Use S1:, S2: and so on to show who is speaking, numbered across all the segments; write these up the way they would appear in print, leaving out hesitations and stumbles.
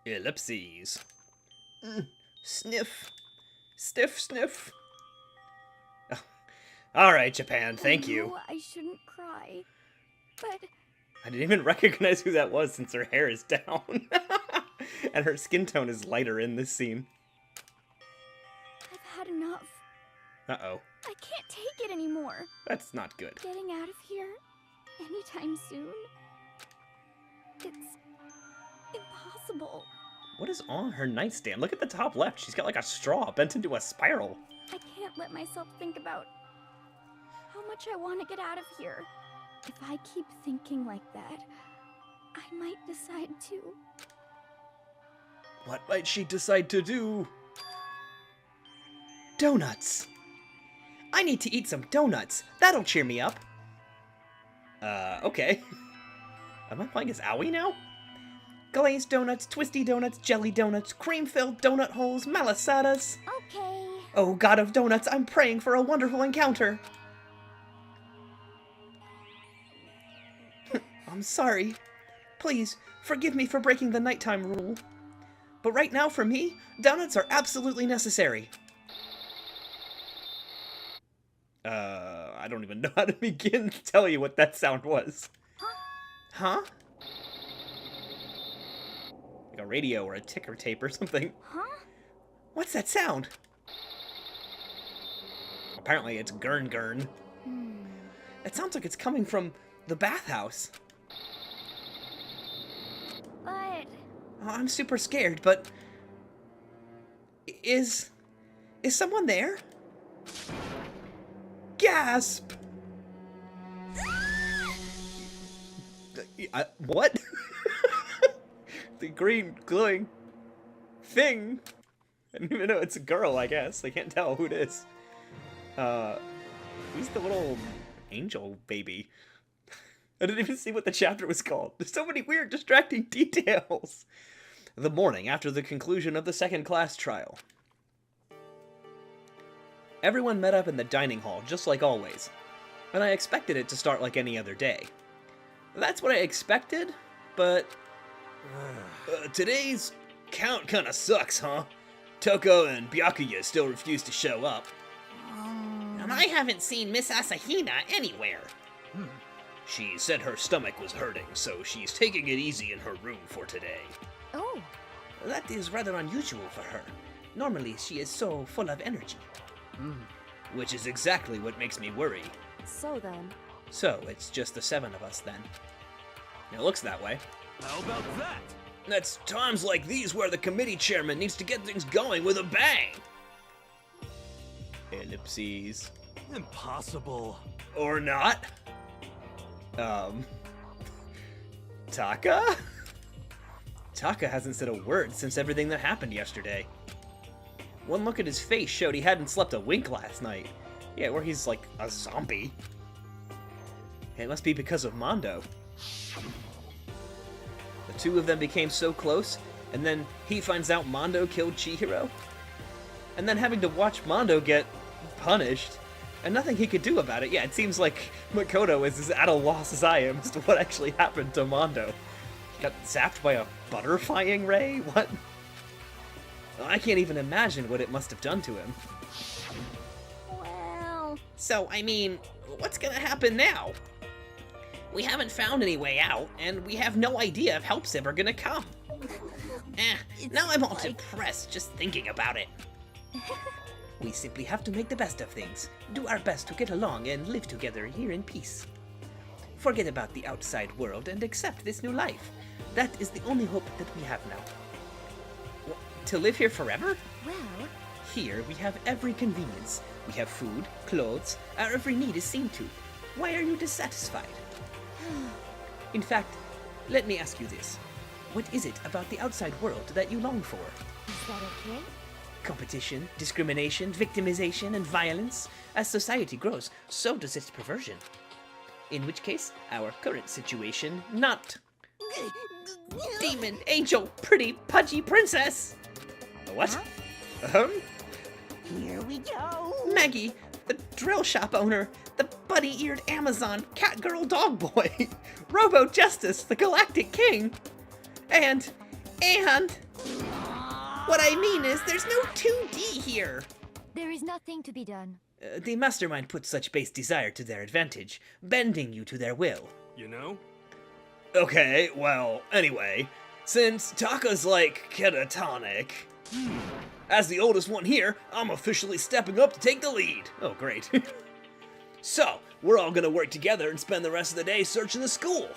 S1: Ellipses. Sniff. Stiff sniff. Oh. Alright, Japan, thank you.
S2: No, I shouldn't cry. But
S1: I didn't even recognize who that was since her hair is down. And her skin tone is lighter in this scene.
S2: I've had enough.
S1: Uh-oh.
S2: I can't take it anymore.
S1: That's not good.
S2: Getting out of here anytime soon. It's impossible.
S1: What is on her nightstand? Look at the top left. She's got like a straw bent into a spiral.
S2: I can't let myself think about how much I want to get out of here. If I keep thinking like that, I might decide to.
S1: What might she decide to do? Donuts. I need to eat some donuts. That'll cheer me up. Okay. Am I playing as Owie now? Glazed donuts, twisty donuts, jelly donuts, cream-filled donut holes, malasadas.
S2: Okay.
S1: Oh, God of donuts, I'm praying for a wonderful encounter. I'm sorry. Please, forgive me for breaking the nighttime rule. But right now, for me, donuts are absolutely necessary. I don't even know how to begin to tell you what that sound was. Huh? Like a radio or a ticker tape or something.
S2: Huh?
S1: What's that sound? Apparently it's gurn. It sounds like it's coming from the bathhouse.
S2: But
S1: Oh, I'm super scared, but... Is someone there? Gasp! What? The green glowing thing. I didn't even know it's a girl, I guess. I can't tell who it is. Who's the little angel baby? I didn't even see what the chapter was called. There's so many weird, distracting details. The morning after the conclusion of the second class trial. Everyone met up in the dining hall, just like always, and I expected it to start like any other day. That's what I expected, but... today's count kinda sucks, huh? Toko and Byakuya still refuse to show up. And I haven't seen Miss Asahina anywhere. She said her stomach was hurting, so she's taking it easy in her room for today.
S2: oh,
S1: That is rather unusual for her. Normally, she is so full of energy. Which is exactly what makes me worry.
S2: so then.
S1: So, it's just the 7 of us then. It looks that way.
S3: How about that?
S1: It's times like these where the committee chairman needs to get things going with a bang! Ellipses.
S3: Impossible.
S1: Or not. Taka? Taka hasn't said a word since everything that happened yesterday. One look at his face showed he hadn't slept a wink last night. Yeah, where he's like a zombie. It must be because of Mondo. The two of them became so close, and then he finds out Mondo killed Chihiro. And then having to watch Mondo get punished, and nothing he could do about it. Yeah, it seems like Makoto is as at a loss as I am as to what actually happened to Mondo. He got zapped by a butterflying ray? What? I can't even imagine what it must have done to him.
S2: Well,
S1: So, I mean, what's gonna happen now? We haven't found any way out, and we have no idea if help's ever gonna come. Now I'm all depressed just thinking about it. We simply have to make the best of things, do our best to get along and live together here in peace. Forget about the outside world and accept this new life. That is the only hope that we have now. To live here forever?
S2: well,
S1: Here we have every convenience. We have food, clothes, our every need is seen to. Why are you dissatisfied? In fact, let me ask you this. What is it about the outside world that you long for?
S2: is that okay?
S1: Competition, discrimination, victimization, and violence. As society grows, so does its perversion. In which case, our current situation, not... Demon, angel, pretty, pudgy princess! What?
S2: Here we go.
S1: Maggie, the drill shop owner, the bunny-eared Amazon, cat girl dog boy, Robo Justice, the galactic king, and What I mean is, there's no 2D here.
S4: There is nothing to be done.
S1: The mastermind put such base desire to their advantage, bending you to their will.
S3: You know?
S1: Okay, well, anyway, since Taka's like catatonic, as the oldest one here, I'm officially stepping up to take the lead. Oh, great. So, we're all gonna work together and spend the rest of the day searching the school.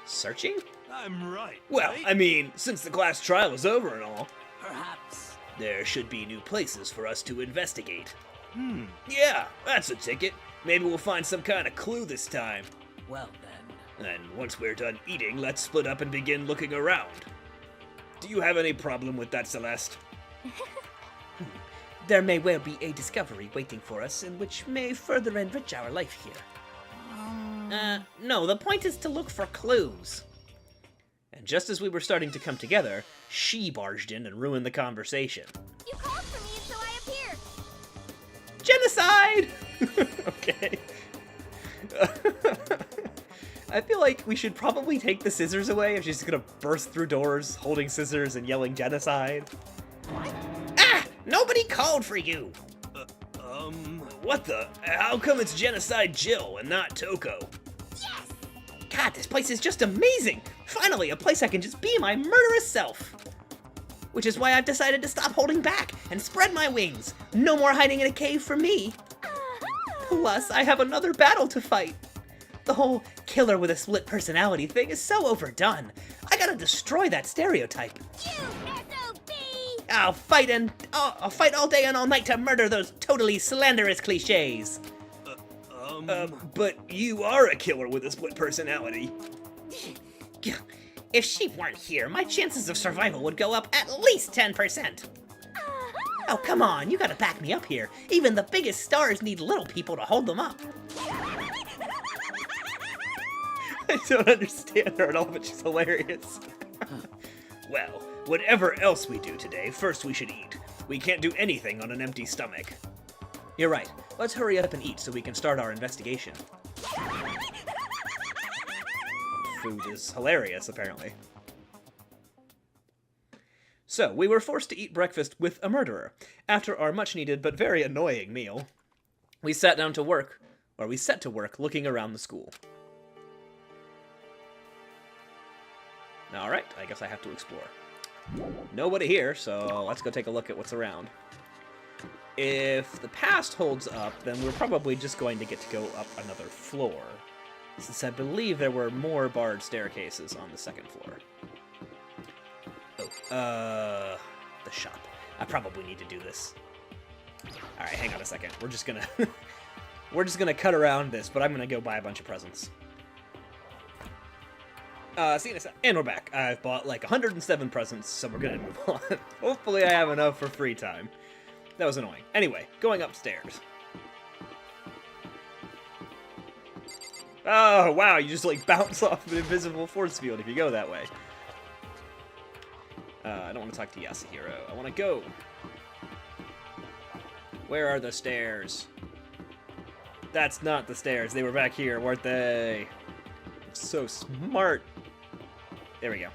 S1: Searching?
S3: I'm right.
S1: Well,
S3: right?
S1: I mean, since the class trial is over and all,
S3: Perhaps.
S1: there should be new places for us to investigate.
S3: Hmm.
S1: Yeah, that's a ticket. Maybe we'll find some kind of clue this time.
S5: Well then.
S1: And once we're done eating, let's split up and begin looking around. Do you have any problem with that, Celeste? There may well be a discovery waiting for us, in which may further enrich our life here. No, the point is to look for clues. And just as we were starting to come together, she barged in and ruined the conversation.
S2: You called for me, so I appeared.
S1: Genocide! Okay. I feel like we should probably take the scissors away if she's gonna burst through doors holding scissors and yelling genocide. Ah! Nobody called for you! What the? How come it's Genocide Jill and not Toko?
S2: Yes!
S1: God, this place is just amazing! Finally, a place I can just be my murderous self! Which is why I've decided to stop holding back and spread my wings. No more hiding in a cave for me. Plus, I have another battle to fight. The whole killer with a split personality thing is so overdone. I gotta destroy that stereotype.
S2: You SOB!
S1: I'll fight all day and all night to murder those totally slanderous cliches. But you are a killer with a split personality. If she weren't here, my chances of survival would go up at least 10%. Oh, come on, you gotta back me up here. Even the biggest stars need little people to hold them up. I don't understand her at all, but she's hilarious. Well, whatever else we do today, first we should eat. We can't do anything on an empty stomach. You're right. Let's hurry up and eat so we can start our investigation. Food is hilarious, apparently. So, we were forced to eat breakfast with a murderer. After our much-needed but very annoying meal, we set to work looking around the school. Alright, I guess I have to explore. Nobody here, so let's go take a look at what's around. If the past holds up, then we're probably just going to get to go up another floor, since I believe there were more barred staircases on the second floor. Oh, the shop. I probably need to do this. Alright, hang on a second. We're just gonna... we're just gonna cut around this, but I'm gonna go buy a bunch of presents. See you in a sec. And we're back. I've bought like 107 presents, so we're gonna move on. Hopefully I have enough for free time. That was annoying. Anyway, going upstairs. Oh, wow, you just like bounce off an invisible force field if you go that way. I don't want to talk to Yasuhiro. I want to go. Where are the stairs? That's not the stairs. They were back here, weren't they? I'm so smart. There we go.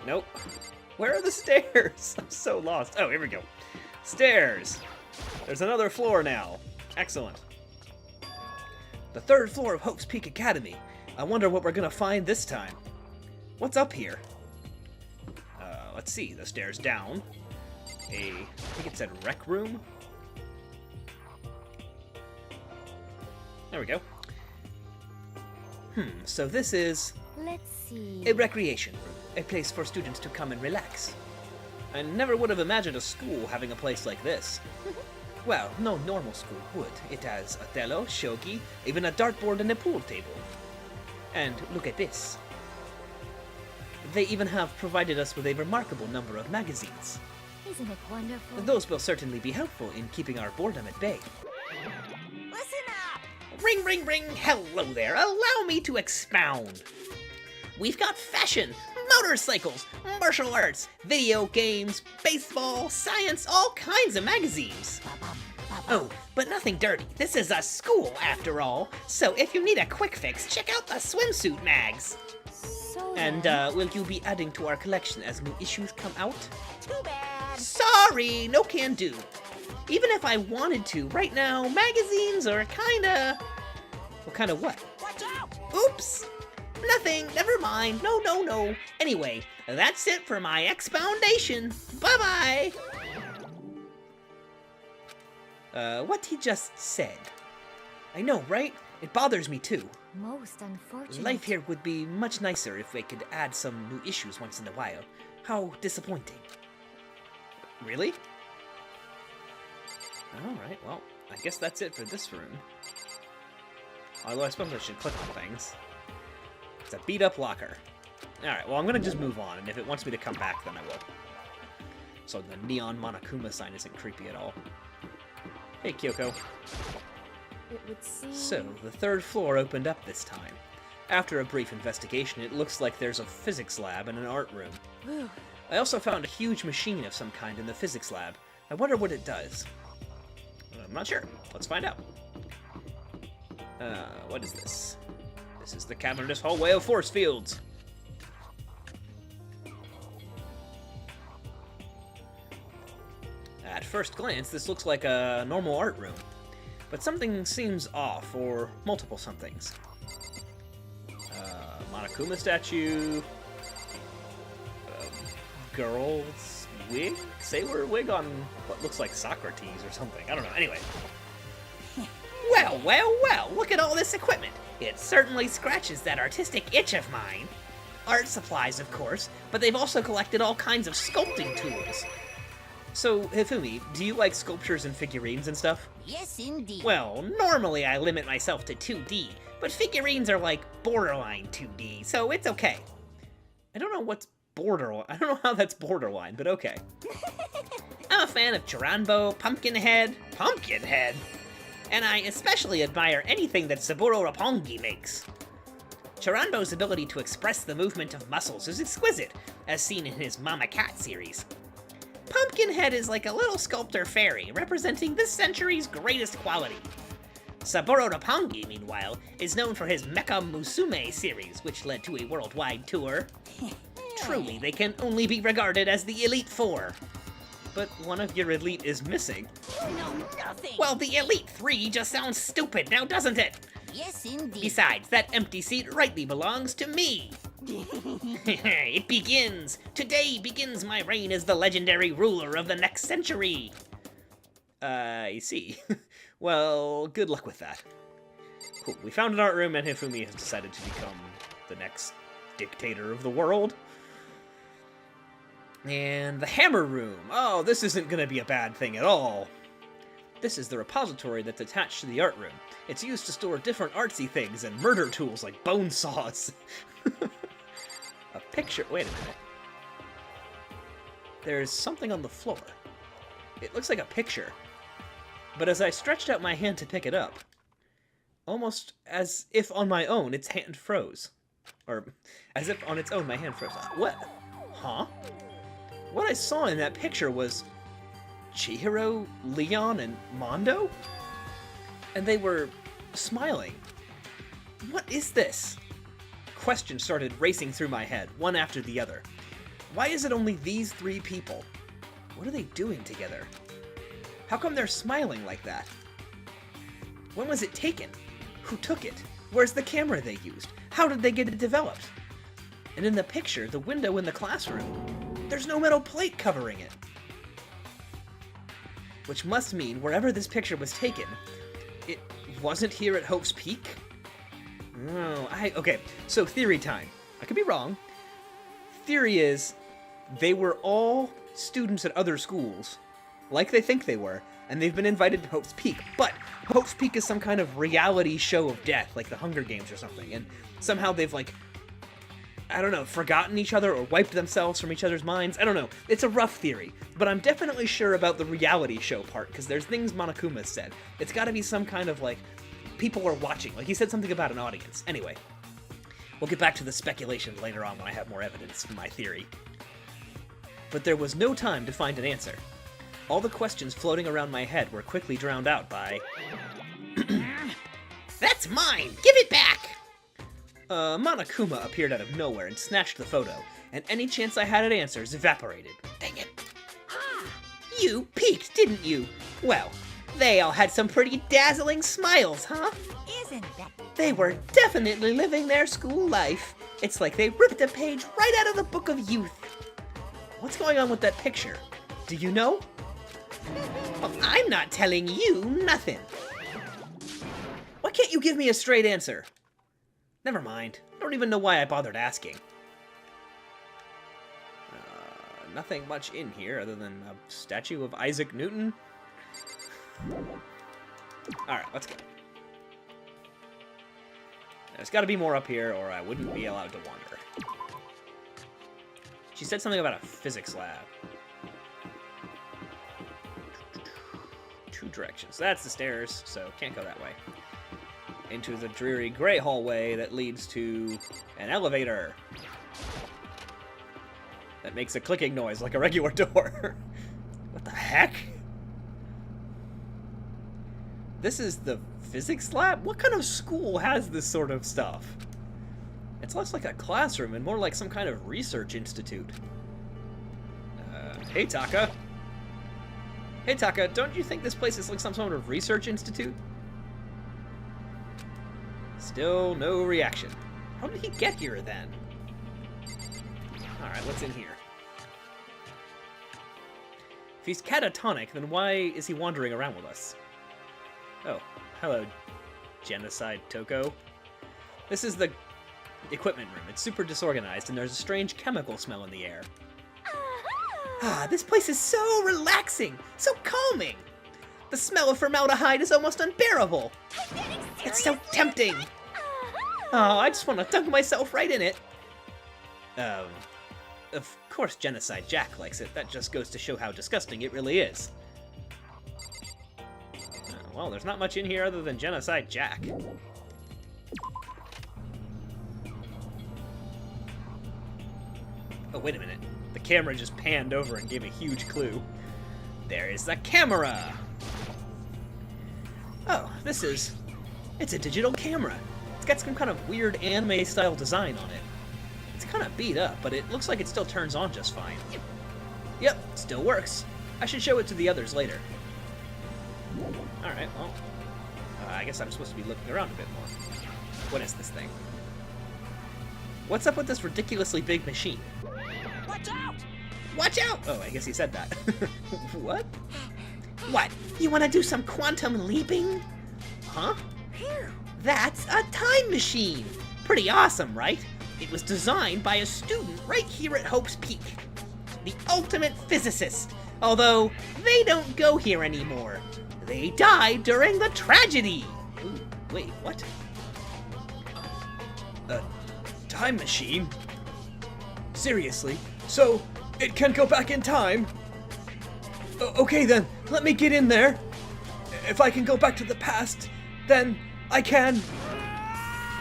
S1: Nope. Where are the stairs? I'm so lost. Oh, here we go. Stairs. There's another floor now. Excellent. The third floor of Hope's Peak Academy. I wonder what we're gonna find this time. What's up here? Let's see. The stairs down. I think it said rec room. There we go. So this is
S4: Let's see.
S1: a recreation room. A place for students to come and relax. I never would have imagined a school having a place like this. Well, no normal school would. It has Othello, shogi, even a dartboard and a pool table. And look at this. They even have provided us with a remarkable number of magazines.
S4: Isn't it wonderful?
S1: Those will certainly be helpful in keeping our boredom at bay.
S2: Listen up!
S1: Ring, ring, ring! Hello there! Allow me to expound! We've got fashion, motorcycles, martial arts, video games, baseball, science, all kinds of magazines. Oh, but nothing dirty. This is a school, after all. So if you need a quick fix, check out the swimsuit mags.
S2: So
S1: And
S2: then-
S1: will you be adding to our collection as new issues come out?
S3: Too bad.
S1: Sorry, no can do. Even if I wanted to, right now, magazines are kinda... Well, kinda what?
S3: Watch out!
S1: Oops! Nothing, never mind, no. Anyway, that's it for my expoundation. Bye-bye! What he just said. I know, right? It bothers me too.
S4: Most unfortunate.
S1: Life here would be much nicer if we could add some new issues once in a while. How disappointing. Really? Alright, well, I guess that's it for this room. Although I suppose I should click on things. It's a beat-up locker. Alright, well, I'm gonna just move on, and if it wants me to come back, then I will. So the neon Monokuma sign isn't creepy at all. Hey, Kyoko.
S2: It would seem...
S1: So, the third floor opened up this time. After a brief investigation, it looks like there's a physics lab and an art room.
S2: Whew.
S1: I also found a huge machine of some kind in the physics lab. I wonder what it does. I'm not sure. Let's find out. What is this? This is the cavernous hallway of force fields. At first glance, this looks like a normal art room. But something seems off, or multiple somethings. Monokuma statue. Girl's wig? Sailor wig on what looks like Socrates or something. I don't know. Anyway. Well, look at all this equipment. It certainly scratches that artistic itch of mine. Art supplies, of course, but they've also collected all kinds of sculpting tools. So, Hifumi, do you like sculptures and figurines and stuff?
S3: Yes, indeed.
S1: Well, normally I limit myself to 2D, but figurines are like borderline 2D, so it's okay. I don't know what's borderline. I don't know how that's borderline, but okay. I'm a fan of Chiranbo, Pumpkinhead, and I especially admire anything that Saburo Roppongi makes. Chiranbo's ability to express the movement of muscles is exquisite, as seen in his Mama Cat series. Pumpkinhead is like a little sculptor fairy, representing this century's greatest quality. Saburo Roppongi, meanwhile, is known for his Mecha Musume series, which led to a worldwide tour. Truly, they can only be regarded as the Elite Four. But one of your elite is missing.
S3: You know nothing.
S1: Well, the Elite Three just sounds stupid now, doesn't it?
S3: Yes, indeed.
S1: Besides, that empty seat rightly belongs to me. It begins! Today begins my reign as the legendary ruler of the next century! I see. Well, good luck with that. Cool, we found an art room and Hifumi has decided to become the next dictator of the world. And the hammer room. Oh, this isn't gonna be a bad thing at all. This is the repository that's attached to the art room. It's used to store different artsy things and murder tools like bone saws. A picture. Wait a minute. There's something on the floor. It looks like a picture. But as I stretched out my hand to pick it up, almost as if on my own, its hand froze. Or as if on its own, my hand froze. What? Huh? What I saw in that picture was Chihiro, Leon, and Mondo? And they were smiling. What is this? Questions started racing through my head, one after the other. Why is it only these three people? What are they doing together? How come they're smiling like that? When was it taken? Who took it? Where's the camera they used? How did they get it developed? And in the picture, the window in the classroom, there's no metal plate covering it. Which must mean wherever this picture was taken, it wasn't here at Hope's Peak? Oh, okay, so theory time. I could be wrong. Theory is, they were all students at other schools, like they think they were, and they've been invited to Hope's Peak, but Hope's Peak is some kind of reality show of death, like the Hunger Games or something, and somehow they've, like, I don't know, forgotten each other or wiped themselves from each other's minds. I don't know. It's a rough theory, but I'm definitely sure about the reality show part, because there's things Monokuma said. It's gotta be some kind of, like, people are watching. Like, he said something about an audience. Anyway, we'll get back to the speculation later on when I have more evidence for my theory. But there was no time to find an answer. All the questions floating around my head were quickly drowned out by... That's mine! Give it back! Monokuma appeared out of nowhere and snatched the photo, and any chance I had at answers evaporated. Dang it. You peeked, didn't you? Well, they all had some pretty dazzling smiles, huh?
S3: Isn't that?
S1: They were definitely living their school life. It's like they ripped a page right out of the Book of Youth. What's going on with that picture? Do you know? Well, I'm not telling you nothing. Why can't you give me a straight answer? Never mind. I don't even know why I bothered asking. Nothing much in here other than a statue of Isaac Newton. Alright, let's go. There's got to be more up here, or I wouldn't be allowed to wander. She said something about a physics lab. 2 directions. That's the stairs, so can't go that way. Into the dreary gray hallway that leads to an elevator. That makes a clicking noise like a regular door. What the heck? This is the physics lab? What kind of school has this sort of stuff? It's less like a classroom and more like some kind of research institute. Hey Taka. Hey Taka, don't you think this place is like some sort of research institute? Still no reaction. How did he get here then? Alright, what's in here? If he's catatonic, then why is he wandering around with us? Oh, hello, Genocide Toko. This is the equipment room. It's super disorganized, and there's a strange chemical smell in the air. Ah, this place is so relaxing, so calming. The smell of formaldehyde is almost unbearable. It's so tempting. Oh, I just want to dunk myself right in it. Of course Genocide Jack likes it. That just goes to show how disgusting it really is. Well, there's not much in here other than Genocide Jack. Oh, wait a minute. The camera just panned over and gave a huge clue. There is the camera! Oh, it's a digital camera. It's got some kind of weird anime-style design on it. It's kind of beat up, but it looks like it still turns on just fine. Yep, still works. I should show it to the others later. Alright, well, I guess I'm supposed to be looking around a bit more. What is this thing? What's up with this ridiculously big machine?
S3: Watch out!
S1: Watch out! Oh, I guess he said that. What? What? You want to do some quantum leaping? Huh? That's a time machine! Pretty awesome, right? It was designed by a student right here at Hope's Peak. The ultimate physicist. Although, they don't go here anymore. They died during the tragedy! Ooh, wait, what? A time machine? Seriously? So, it can go back in time? Okay then, let me get in there. If I can go back to the past, then I can...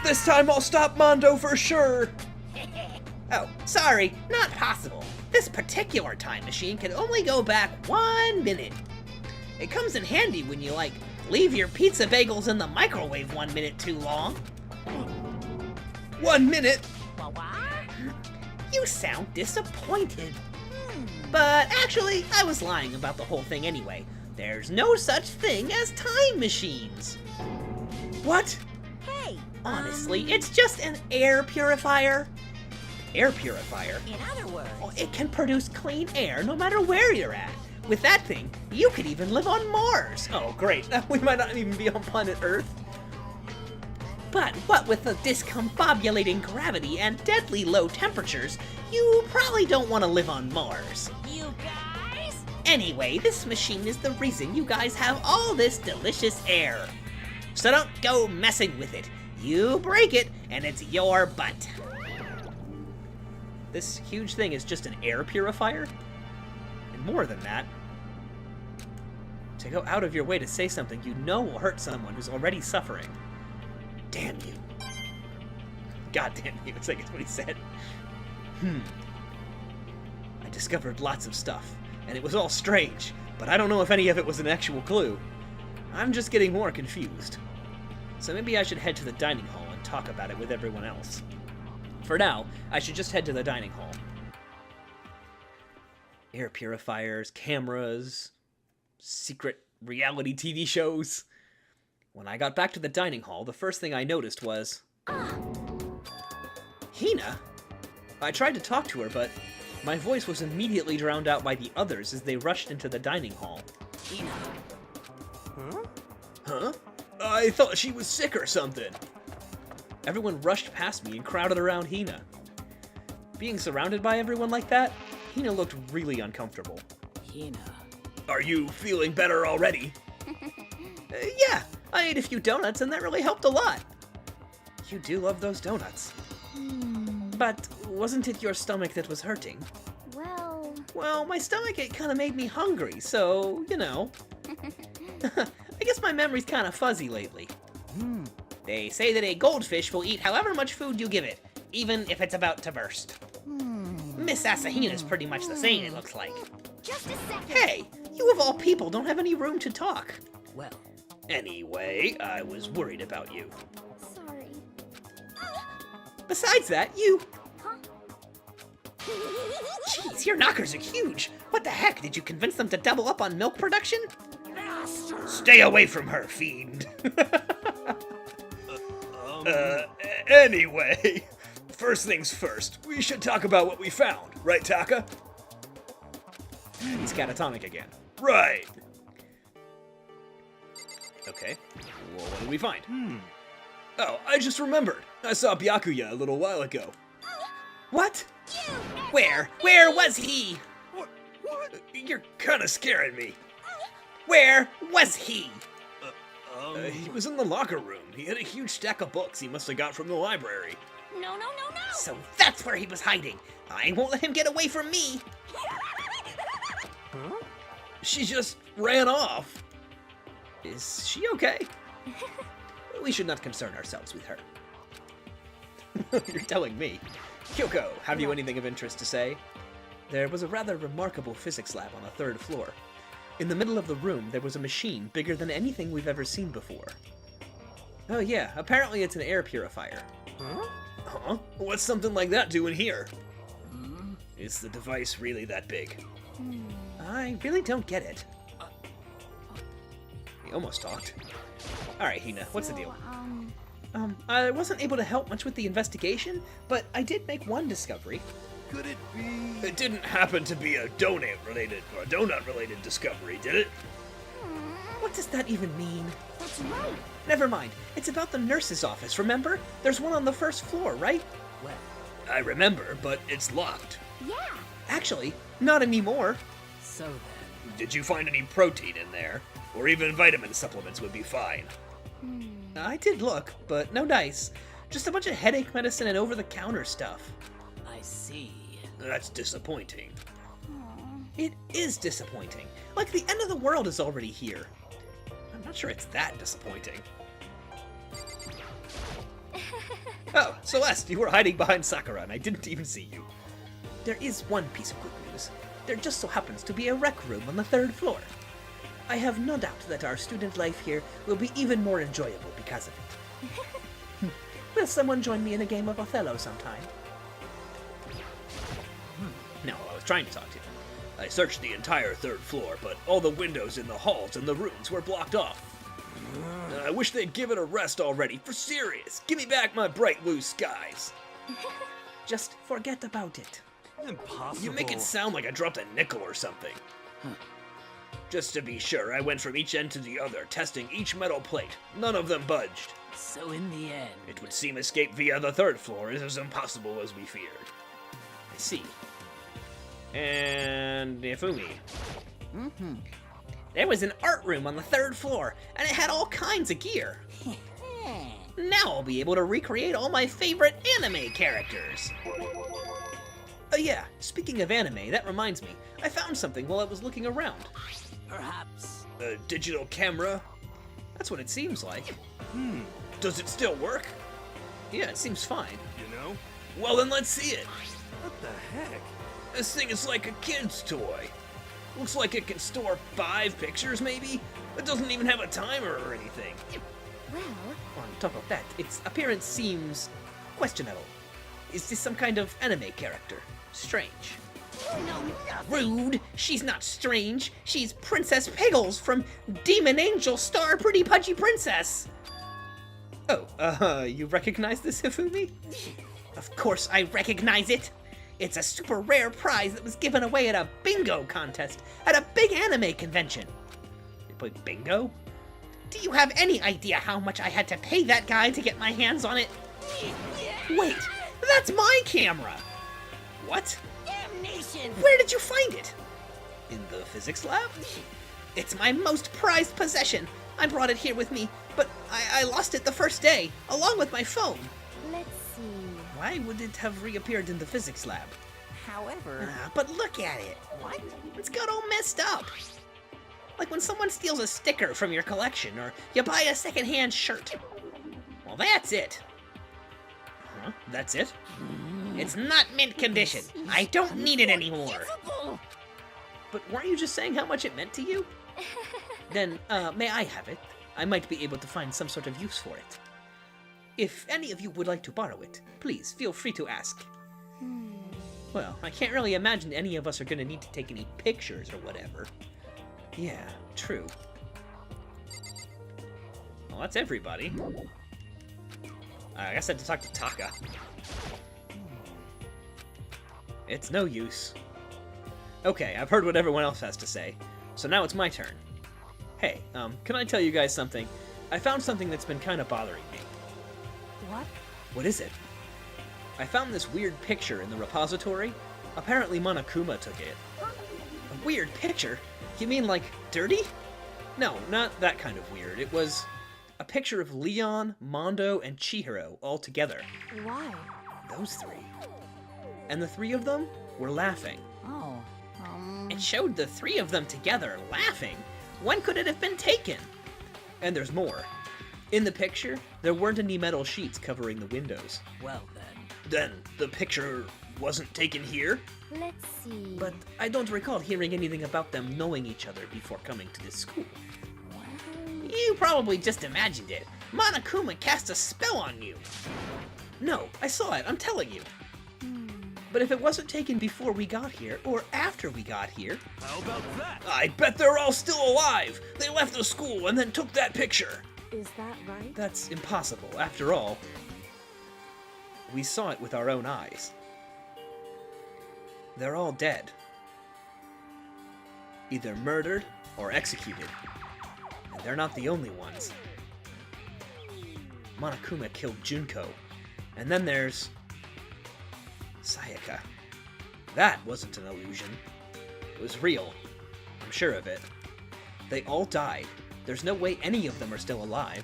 S1: This time I'll stop Mondo for sure! Oh, sorry, not possible. This particular time machine can only go back 1 minute. It comes in handy when you, like, leave your pizza bagels in the microwave 1 minute too long. 1 minute? You sound disappointed. But actually, I was lying about the whole thing anyway. There's no such thing as time machines. What?
S3: Hey!
S1: Honestly, it's just an air purifier. Air purifier?
S3: In other words...
S1: Well, it can produce clean air no matter where you're at. With that thing, you could even live on Mars. Oh, great. We might not even be on planet Earth. But what with the discombobulating gravity and deadly low temperatures, you probably don't want to live on Mars.
S3: You guys?
S1: Anyway, this machine is the reason you guys have all this delicious air. So don't go messing with it. You break it, and it's your butt. This huge thing is just an air purifier? And more than that, to go out of your way to say something you know will hurt someone who's already suffering. Damn you. God damn you, it's like it's what he said. I discovered lots of stuff, and it was all strange, but I don't know if any of it was an actual clue. I'm just getting more confused. So maybe I should head to the dining hall and talk about it with everyone else. For now, I should just head to the dining hall. Air purifiers, cameras, secret reality TV shows. When I got back to the dining hall, the first thing I noticed was... Hina? I tried to talk to her, but my voice was immediately drowned out by the others as they rushed into the dining hall.
S5: Hina.
S1: Huh? Huh? I thought she was sick or something. Everyone rushed past me and crowded around Hina. Being surrounded by everyone like that, Hina looked really uncomfortable.
S5: Hina.
S1: Are you feeling better already? Yeah, I ate a few donuts and that really helped a lot. You do love those donuts. But wasn't it your stomach that was hurting? Well, my stomach ache kind of made me hungry, so, you know. I guess my memory's kind of fuzzy lately. They say that a goldfish will eat however much food you give it, even if it's about to burst. Miss Asahina's pretty much the same, it looks like.
S2: Just a second.
S1: Hey, you of all people don't have any room to talk.
S5: Well,
S1: Anyway, I was worried about you.
S2: Sorry.
S1: Besides that, you...
S2: Huh?
S1: Jeez, your knockers are huge. What the heck, did you convince them to double up on milk production? Stay away from her, fiend. Anyway, first things first, we should talk about what we found, right, Taka? He's catatonic again. Right. Okay, well, what did we find? Oh, I just remembered. I saw Byakuya a little while ago. What? Where? Where was he? What? You're kinda scaring me. Where was he? He was in the locker room. He had a huge stack of books he must have got from the library.
S2: No.
S1: So that's where he was hiding. I won't let him get away from me. She just ran off. Is she okay? We should not concern ourselves with her. You're telling me. Kyoko, have you anything of interest to say? There was a rather remarkable physics lab on the 3rd floor. In the middle of the room, there was a machine bigger than anything we've ever seen before. Oh yeah, apparently it's an air purifier. Huh? What's something like that doing here? Is the device really that big? I really don't get it. He almost talked. Alright, Hina, what's the deal? I wasn't able to help much with the investigation, but I did make one discovery.
S6: Could it be?
S1: It didn't happen to be a donut-related discovery, did it? What does that even mean?
S2: That's right.
S1: Never mind. It's about the nurse's office, remember? There's one on the 1st floor, right?
S5: well,
S1: I remember, but it's locked.
S2: Yeah.
S1: Actually, not anymore.
S5: so then.
S1: Did you find any protein in there? Or even vitamin supplements would be fine. I did look, but no dice. Just a bunch of headache medicine and over-the-counter stuff.
S5: I see.
S1: That's disappointing. It is disappointing. Like the end of the world is already here. I'm not sure it's that disappointing. Oh, Celeste, you were hiding behind Sakura and I didn't even see you. There is one piece of good news. There just so happens to be a rec room on the 3rd floor. I have no doubt that our student life here will be even more enjoyable because of it. Will someone join me in a game of Othello sometime? No, I was trying to talk to you. I searched the entire 3rd floor, but all the windows in the halls and the rooms were blocked off. I wish they'd give it a rest already, for serious. Give me back my bright blue skies. Just forget about it.
S6: Impossible.
S1: You make it sound like I dropped a nickel or something. Just to be sure, I went from each end to the other, testing each metal plate. None of them budged.
S5: So in the end,
S1: It would seem escape via the 3rd floor is as impossible as we feared. I see. And Ifumi. There was an art room on the 3rd floor, and it had all kinds of gear. Now I'll be able to recreate all my favorite anime characters. Oh yeah, speaking of anime, that reminds me. I found something while I was looking around.
S5: perhaps.
S1: A digital camera? That's what it seems like. Does it still work? Yeah, it seems fine.
S6: You know?
S1: Well then let's see it.
S6: What the heck?
S1: This thing is like a kid's toy. Looks like it can store 5 pictures maybe? It doesn't even have a timer or anything.
S4: Well,
S1: On top of that, its appearance seems questionable. Is this some kind of anime character? Strange. Rude! She's not strange. She's Princess Piggles from Demon Angel Star Pretty Pudgy Princess. Oh, you recognize this, Hifumi? Of course I recognize it. It's a super rare prize that was given away at a bingo contest at a big anime convention. They play bingo? Do you have any idea how much I had to pay that guy to get my hands on it? Wait, that's my camera! What?
S3: Damnation!
S1: Where did you find it? In the physics lab? It's my most prized possession. I brought it here with me, but I lost it the first day, along with my phone.
S4: let's see.
S1: Why would it have reappeared in the physics lab?
S3: However,
S1: But look at it.
S3: what?
S1: It's got all messed up. Like when someone steals a sticker from your collection, or you buy a secondhand shirt. Well, that's it. Huh? That's it? It's not mint condition. I don't need it anymore. But weren't you just saying how much it meant to you? Then, may I have it? I might be able to find some sort of use for it. If any of you would like to borrow it, please feel free to ask. Well, I can't really imagine any of us are gonna need to take any pictures or whatever. Yeah, true. Well, that's everybody. I guess I had to talk to Taka. It's no use. Okay, I've heard what everyone else has to say, so now it's my turn. Hey, can I tell you guys something? I found something that's been kind of bothering me.
S3: What?
S1: What is it? I found this weird picture in the repository. Apparently Monokuma took it. A weird picture? You mean like dirty? No, not that kind of weird. It was a picture of Leon, Mondo, and Chihiro all together.
S3: Why?
S1: Those three. And the three of them were laughing.
S3: Oh,
S1: It showed the three of them together laughing. When could it have been taken? And there's more. In the picture, there weren't any metal sheets covering the windows.
S5: Well then.
S1: Then the picture wasn't taken here?
S4: Let's see.
S1: But I don't recall hearing anything about them knowing each other before coming to this school. You probably just imagined it. Monokuma cast a spell on you. No, I saw it, I'm telling you. But if it wasn't taken before we got here, or after we got here,
S6: How about that?
S1: I bet they're all still alive! They left the school and then took that picture!
S3: is that right?
S1: That's impossible. After all, we saw it with our own eyes. They're all dead. Either murdered or executed. And they're not the only ones. Monokuma killed Junko. And then there's Sayaka. That wasn't an illusion. It was real. I'm sure of it. They all died. There's no way any of them are still alive.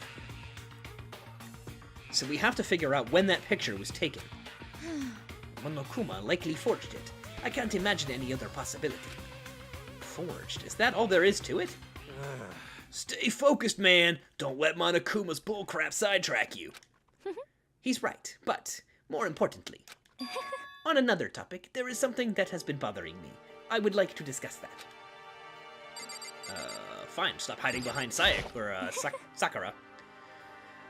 S1: So we have to figure out when that picture was taken. Monokuma likely forged it. I can't imagine any other possibility. Forged? Is that all there is to it? Stay focused, man! Don't let Monokuma's bullcrap sidetrack you. He's right, but more importantly, on another topic, there is something that has been bothering me. I would like to discuss that. Fine, stop hiding behind Sayek, or, Sakura.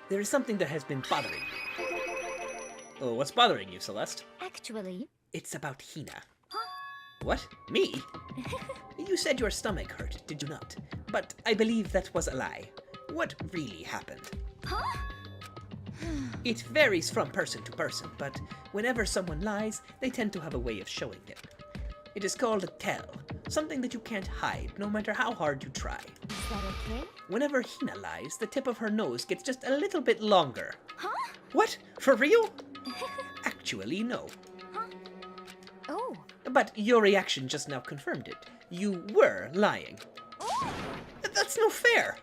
S1: There is something that has been bothering me. Oh, what's bothering you, Celeste?
S4: Actually,
S1: It's about Hina. What? Me? You said your stomach hurt, did you not? But I believe that was a lie. What really happened? It varies from person to person, but whenever someone lies, they tend to have a way of showing it. It is called a tell, something that you can't hide, no matter how hard you try.
S4: is that okay?
S1: Whenever Hina lies, the tip of her nose gets just a little bit longer.
S2: Huh?
S1: What? For real? Actually, no.
S4: Oh,
S1: But your reaction just now confirmed it. You were lying. That's no fair.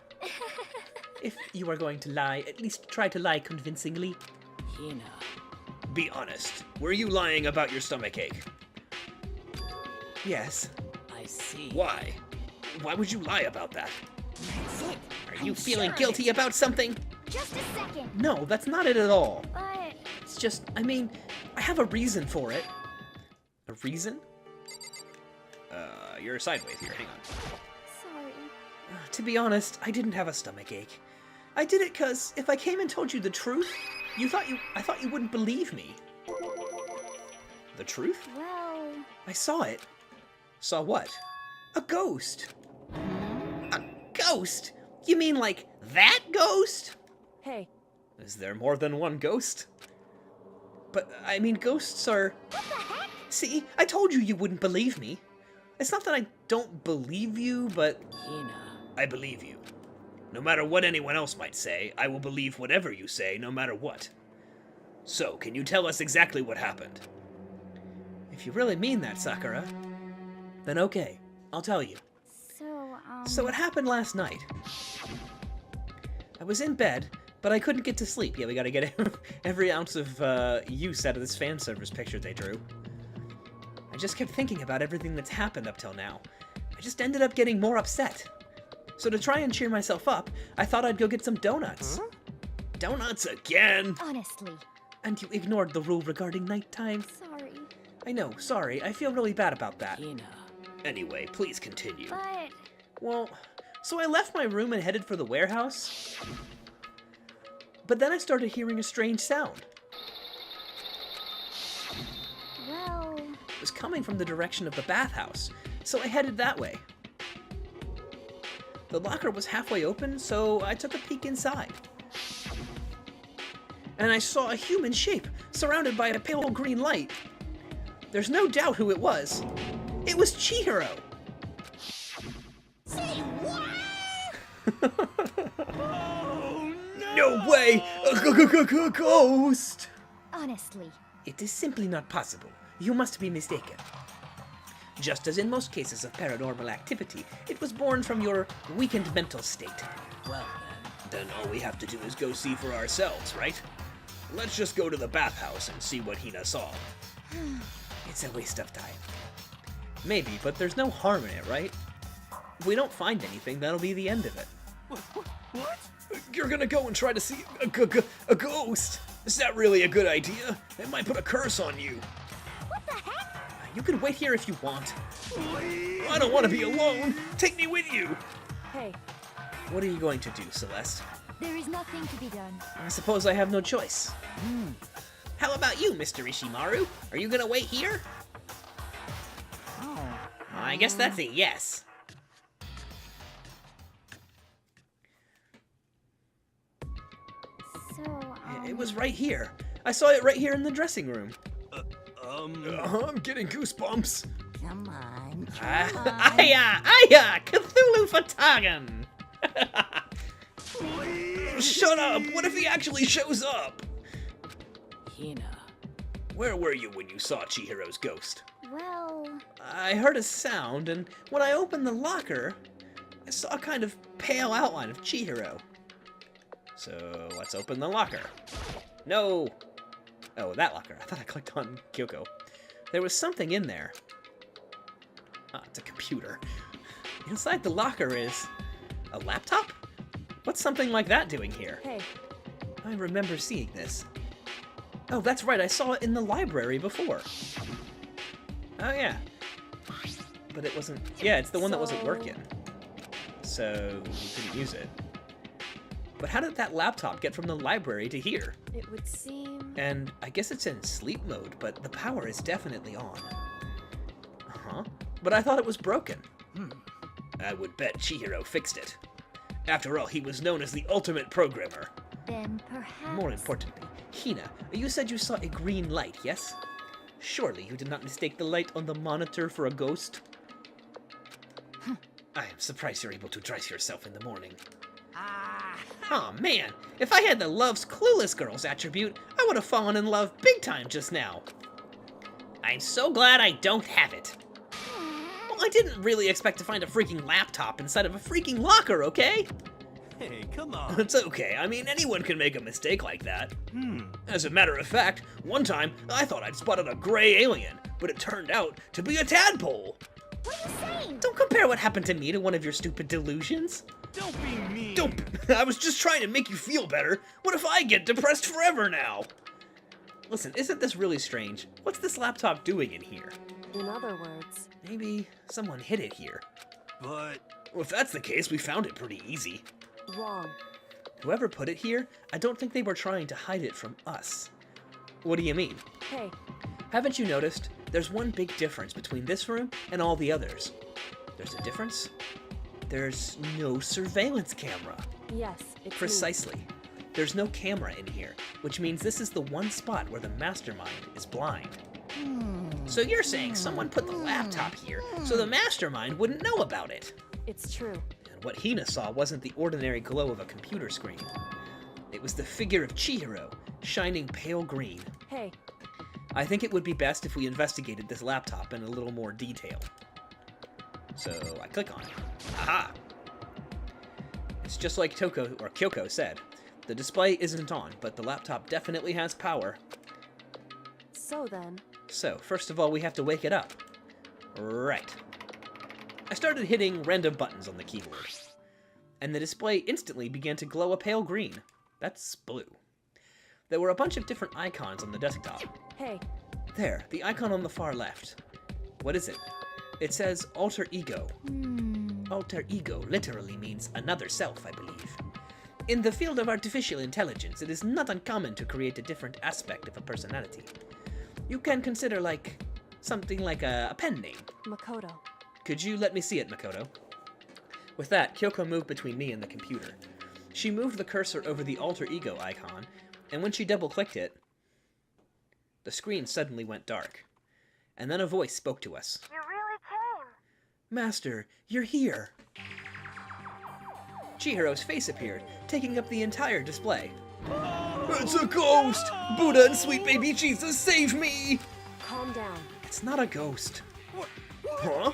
S1: If you are going to lie, at least try to lie convincingly.
S5: Hina.
S1: Be honest. Were you lying about your stomachache? Yes.
S5: I see.
S1: Why? Why would you lie about that?
S2: That's it.
S1: Are you
S2: I'm
S1: feeling
S2: sure of
S1: guilty
S2: it.
S1: about something?
S2: Just a second.
S1: No, that's not it at all.
S2: But
S1: It's just, I mean, I have a reason for it. A reason? You're sideways here, hang on.
S2: sorry.
S1: To be honest, I didn't have a stomachache. I did it 'cause if I came and told you the truth, I thought you wouldn't believe me. The truth?
S2: Well,
S1: I saw it. Saw what? A ghost. A ghost? You mean like that ghost?
S3: Hey,
S1: Is there more than one ghost? But, I mean, ghosts are...
S2: what the heck?
S1: See, I told you you wouldn't believe me. It's not that I don't believe you, but...
S5: Hina.
S1: I believe you. No matter what anyone else might say, I will believe whatever you say, no matter what. So, can you tell us exactly what happened? If you really mean that, Sakura, then okay, I'll tell you. So it happened last night. I was in bed, but I couldn't get to sleep. Yeah, we gotta get every ounce of use out of this fan service picture they drew. I just kept thinking about everything that's happened up till now. I just ended up getting more upset. So to try and cheer myself up, I thought I'd go get some donuts.
S3: Huh?
S1: Donuts again?
S4: Honestly.
S1: And you ignored the rule regarding nighttime.
S2: Sorry,
S1: I know, sorry, I feel really bad about that.
S5: Hina.
S1: Anyway, please continue.
S2: but
S1: Well, so I left my room and headed for the warehouse. But then I started hearing a strange sound.
S2: well,
S1: It was coming from the direction of the bathhouse, so I headed that way. The locker was halfway open, so I took a peek inside. And I saw a human shape surrounded by a pale green light. There's no doubt who it was. It was Chihiro.
S2: say what?
S6: Oh, no!
S1: No way! A ghost!
S4: Honestly.
S1: It is simply not possible. You must be mistaken. Just as in most cases of paranormal activity, it was born from your weakened mental state.
S5: Well
S1: Then all we have to do is go see for ourselves, right? Let's just go to the bathhouse and see what Hina saw. It's a waste of time. Maybe, but there's no harm in it, right? If we don't find anything, that'll be the end of it.
S6: What?
S1: You're gonna go and try to see a ghost? Is that really a good idea? It might put a curse on you.
S2: What the heck?
S1: You can wait here if you want.
S6: Please?
S1: I don't want to be alone. Take me with you.
S3: hey,
S1: What are you going to do, Celeste?
S4: There is nothing to be done.
S1: I suppose I have no choice. How about you, Mr. Ishimaru? Are you gonna wait here?
S3: oh,
S1: I guess that's a yes.
S2: So,
S1: It was right here. I saw it right here in the dressing room.
S6: I'm
S1: getting goosebumps.
S3: come on.
S1: Aya! Cthulhu Fatagan!
S6: please?
S1: Shut up! What if he actually shows up?
S5: Hina.
S1: Where were you when you saw Chihiro's ghost?
S2: well,
S1: I heard a sound, and when I opened the locker, I saw a kind of pale outline of Chihiro. So let's open the locker. No! Oh, that locker. I thought I clicked on Kyoko. There was something in there. Ah, it's a computer. Inside the locker is a laptop? What's something like that doing here?
S3: Hey,
S1: I remember seeing this. Oh, that's right, I saw it in the library before. Oh, yeah. But it wasn't... Yeah, it's the one that wasn't
S3: So-
S1: working. So, we couldn't use it. But how did that laptop get from the library to here?
S3: it would seem.
S1: And I guess it's in sleep mode, but the power is definitely on. Uh-huh. But I thought it was broken. I would bet Chihiro fixed it. After all, he was known as the ultimate programmer.
S2: then perhaps.
S1: More importantly, Hina, you said you saw a green light, yes? Surely you did not mistake the light on the monitor for a ghost? I am surprised you're able to dress yourself in the morning. Oh man, if I had the Love's Clueless Girls attribute, I would have fallen in love big time just now. I'm so glad I don't have it. Well, I didn't really expect to find a freaking laptop inside of a freaking locker, okay?
S6: Hey, come on.
S1: It's okay, I mean, anyone can make a mistake like that. As a matter of fact, one time I thought I'd spotted a gray alien, but it turned out to be a tadpole.
S2: What are you saying?
S1: Don't compare what happened to me to one of your stupid delusions.
S6: Don't be mean.
S1: Don't. I was just trying to make you feel better. What if I get depressed forever now? Listen, isn't this really strange? What's this laptop doing in here?
S3: In other words,
S1: Maybe someone hid it here.
S6: But
S1: Well, if that's the case, we found it pretty easy.
S3: wrong.
S1: Whoever put it here, I don't think they were trying to hide it from us. What do you mean?
S3: Hey,
S1: Haven't you noticed? There's one big difference between this room and all the others. There's a difference? There's no surveillance camera.
S3: yes, it's me.
S1: Precisely. There's no camera in here, which means this is the one spot where the mastermind is blind. So you're saying someone put the laptop here so the mastermind wouldn't know about it?
S3: It's true.
S1: And what Hina saw wasn't the ordinary glow of a computer screen. It was the figure of Chihiro, shining pale green.
S3: Hey,
S1: I think it would be best if we investigated this laptop in a little more detail. So I click on it. Aha! It's just like Kyoko said. The display isn't on, but the laptop definitely has power.
S3: so then,
S1: So, first of all, we have to wake it up. Right. I started hitting random buttons on the keyboard, and the display instantly began to glow a pale green. That's blue. There were a bunch of different icons on the desktop.
S3: hey,
S1: There, the icon on the far left. What is it? It says alter ego. Alter ego literally means another self, I believe. In the field of artificial intelligence, it is not uncommon to create a different aspect of a personality. You can consider something like a pen name.
S3: Makoto.
S1: Could you let me see it, Makoto? With that, Kyoko moved between me and the computer. She moved the cursor over the alter ego icon, and when she double-clicked it, the screen suddenly went dark. And then a voice spoke to us.
S7: You really came.
S1: Master, you're here. Chihiro's face appeared, taking up the entire display. It's a ghost! Buddha and sweet baby Jesus, save me!
S3: Calm down.
S1: It's not a ghost. Huh?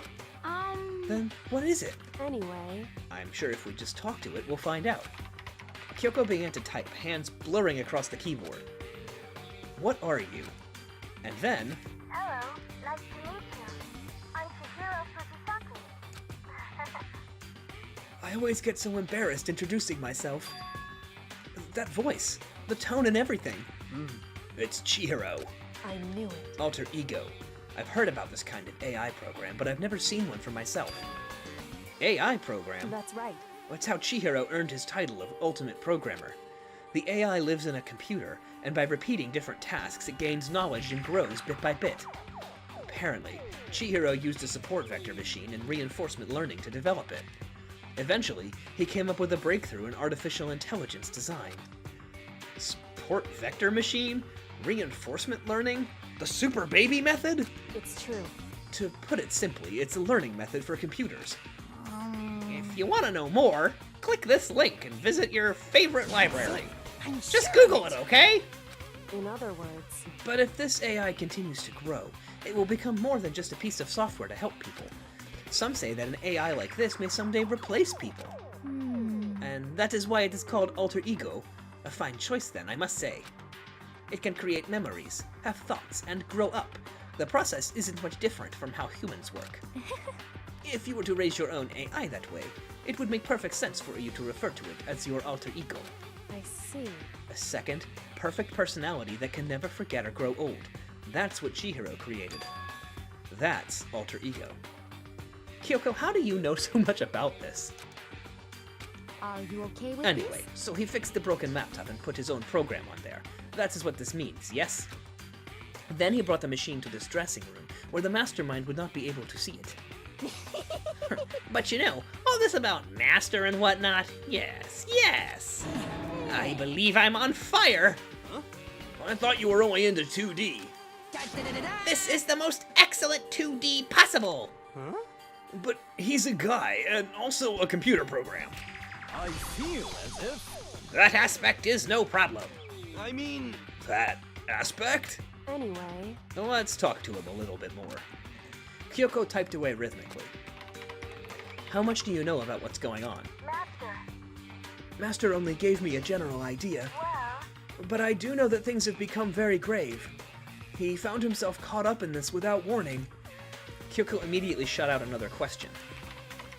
S1: Then what is it?
S3: Anyway,
S1: I'm sure if we just talk to it, we'll find out. Kyoko began to type, hands blurring across the keyboard. What are you? And then...
S7: Hello, nice to meet you. I'm Chihiro Fujisaki.
S1: I always get so embarrassed introducing myself. That voice, the tone and everything. It's Chihiro.
S3: I knew it.
S1: Alter ego. I've heard about this kind of AI program, but I've never seen one for myself. AI program?
S3: That's right.
S1: That's how Chihiro earned his title of Ultimate Programmer. The AI lives in a computer, and by repeating different tasks, it gains knowledge and grows bit by bit. Apparently, Chihiro used a support vector machine and reinforcement learning to develop it. Eventually, he came up with a breakthrough in artificial intelligence design. Support vector machine? Reinforcement learning? The super baby method?
S3: It's true.
S1: To put it simply, it's a learning method for computers. If you want to know more, click this link and visit your favorite library. Just Google it, okay?
S3: In other words,
S1: But if this AI continues to grow, it will become more than just a piece of software to help people. Some say that an AI like this may someday replace people. And that is why it is called alter ego. A fine choice then, I must say. It can create memories, have thoughts, and grow up. The process isn't much different from how humans work. If you were to raise your own AI that way, it would make perfect sense for you to refer to it as your alter ego.
S3: I see.
S1: A second, perfect personality that can never forget or grow old. That's what Chihiro created. That's alter ego. Kyoko, how do you know so much about this?
S4: Are you okay with
S1: Anyway,
S4: this?
S1: so he fixed the broken laptop and put his own program on there. That is what this means, yes? Then he brought the machine to this dressing room, where the mastermind would not be able to see it. But you know, all this about master and whatnot, yes, yes! I believe I'm on fire!
S6: Huh? I thought you were only into 2D.
S1: This is the most excellent 2D possible!
S6: Huh?
S1: But he's a guy, and also a computer program.
S6: I feel as if...
S1: That aspect is no problem.
S6: I mean...
S1: That aspect?
S3: Anyway,
S1: Let's talk to him a little bit more. Kyoko typed away rhythmically. How much do you know about what's going on?
S7: Master,
S1: Master only gave me a general idea,
S7: well,
S1: but I do know that things have become very grave. He found himself caught up in this without warning. Kyoko immediately shot out another question.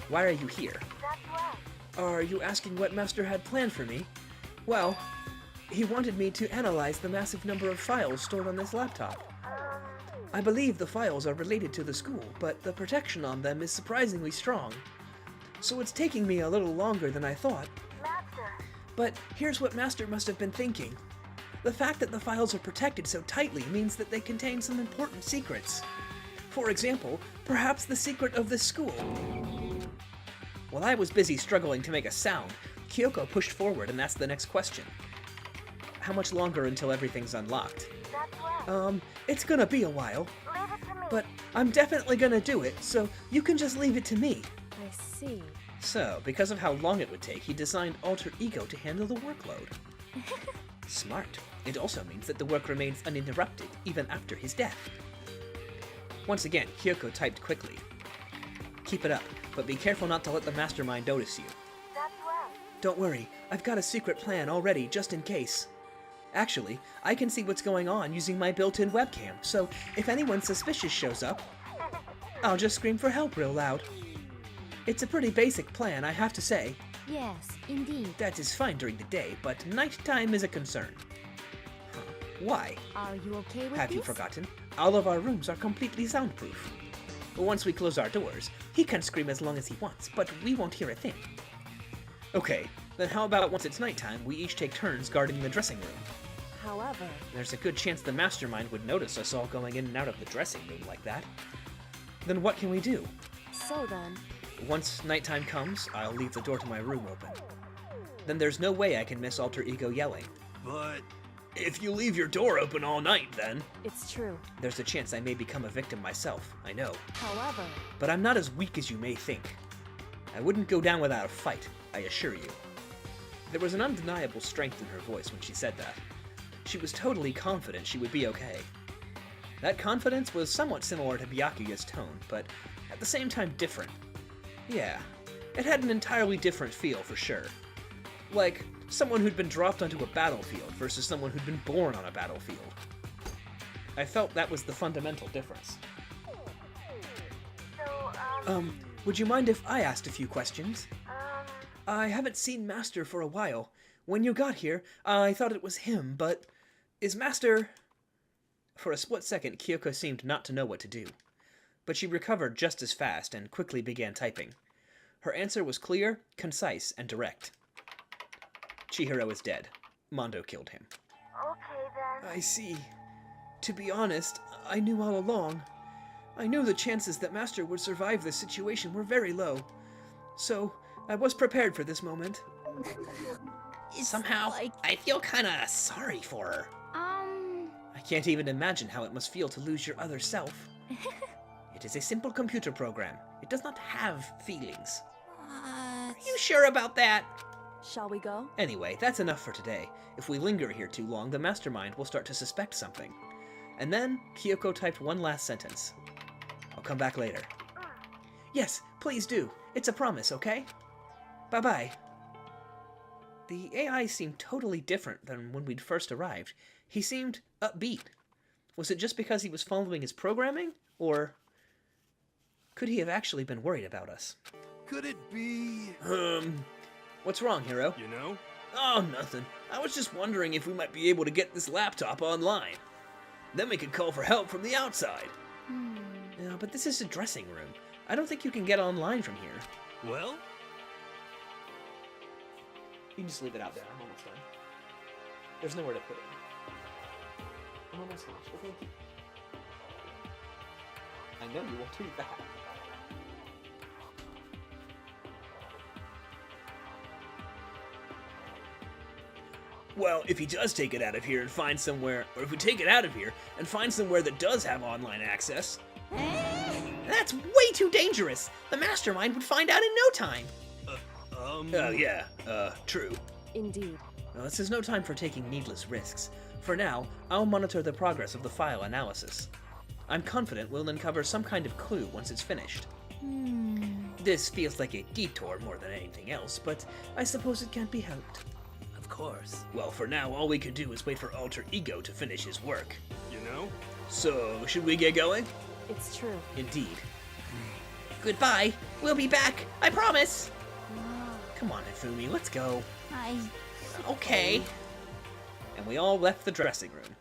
S1: Why are you here?
S7: that's right.
S1: Are you asking what Master had planned for me? Well, he wanted me to analyze the massive number of files stored on this laptop. I believe the files are related to the school, but the protection on them is surprisingly strong. So it's taking me a little longer than I thought.
S7: Master,
S1: But here's what Master must have been thinking. The fact that the files are protected so tightly means that they contain some important secrets. For example, perhaps the secret of this school. While I was busy struggling to make a sound, Kyoko pushed forward and asked the next question. How much longer until everything's unlocked?
S7: That's when.
S1: It's gonna be a while,
S7: Leave it to me.
S1: but I'm definitely gonna do it, so you can just leave it to me.
S3: I see.
S1: So, because of how long it would take, he designed Alter Ego to handle the workload. Smart. It also means that the work remains uninterrupted, even after his death. Once again, Kyoko typed quickly. Keep it up, but be careful not to let the mastermind notice you.
S7: That's when.
S1: Don't worry, I've got a secret plan already, just in case. Actually, I can see what's going on using my built-in webcam, so if anyone suspicious shows up, I'll just scream for help real loud. It's a pretty basic plan, I have to say.
S4: Yes, indeed.
S1: That is fine during the day, but nighttime is a concern. Huh. Why?
S4: Are you okay with
S1: Have
S4: this?
S1: you forgotten? All of our rooms are completely soundproof. Once we close our doors, he can scream as long as he wants, but we won't hear a thing. Okay, then how about once it's nighttime, we each take turns guarding the dressing room?
S3: However,
S1: There's a good chance the mastermind would notice us all going in and out of the dressing room like that. Then what can we do?
S3: so then,
S1: Once nighttime comes, I'll leave the door to my room open. Then there's no way I can miss Alter Ego yelling.
S6: But if you leave your door open all night, then...
S3: it's true.
S1: There's a chance I may become a victim myself, I know.
S3: However,
S1: But I'm not as weak as you may think. I wouldn't go down without a fight, I assure you. There was an undeniable strength in her voice when she said that. She was totally confident she would be okay. That confidence was somewhat similar to Byakuya's tone, but at the same time different. Yeah, it had an entirely different feel for sure. Like someone who'd been dropped onto a battlefield versus someone who'd been born on a battlefield. I felt that was the fundamental difference.
S7: So,
S1: Would you mind if I asked a few questions? I haven't seen Master for a while. When you got here, I thought it was him, but is Master... For a split second, Kyoko seemed not to know what to do. But she recovered just as fast and quickly began typing. Her answer was clear, concise, and direct. Chihiro is dead. Mondo killed him.
S7: okay then.
S1: I see. To be honest, I knew all along. I knew the chances that Master would survive this situation were very low. So, I was prepared for this moment. Somehow, I feel kinda sorry for her. I can't even imagine how it must feel to lose your other self. It is a simple computer program. It does not have feelings. Are you sure about that?
S3: shall we go?
S1: Anyway, that's enough for today. If we linger here too long, the mastermind will start to suspect something. And then, Kyoko typed one last sentence. I'll come back later. Yes, please do. It's a promise, okay? Bye-bye. The AI seemed totally different than when we'd first arrived. He seemed upbeat. Was it just because he was following his programming? Or could he have actually been worried about us?
S6: Could it be...
S1: What's wrong, Hero?
S6: You know?
S1: Oh, nothing. I was just wondering if we might be able to get this laptop online. Then we could call for help from the outside. No, but this is a dressing room. I don't think you can get online from here.
S6: Well?
S1: You can just leave it out there. I'm almost done. There's nowhere to put it. I'm almost finished. Okay. I know you won't do that.
S6: Well, if he does take it out of here and find somewhere, or if we take it out of here and find somewhere that does have online access...
S1: That's way too dangerous! The mastermind would find out in no time!
S6: Oh yeah, true.
S3: Indeed.
S1: Well, this is no time for taking needless risks. For now, I'll monitor the progress of the file analysis. I'm confident we'll uncover some kind of clue once it's finished. This feels like a detour more than anything else, but I suppose it can't be helped.
S6: Of course. Well, for now, all we can do is wait for Alter Ego to finish his work. You know? So, should we get going?
S3: It's true.
S1: Indeed. Goodbye. We'll be back. I promise. Come on, Ifumi, let's go. Okay. And we all left the dressing room.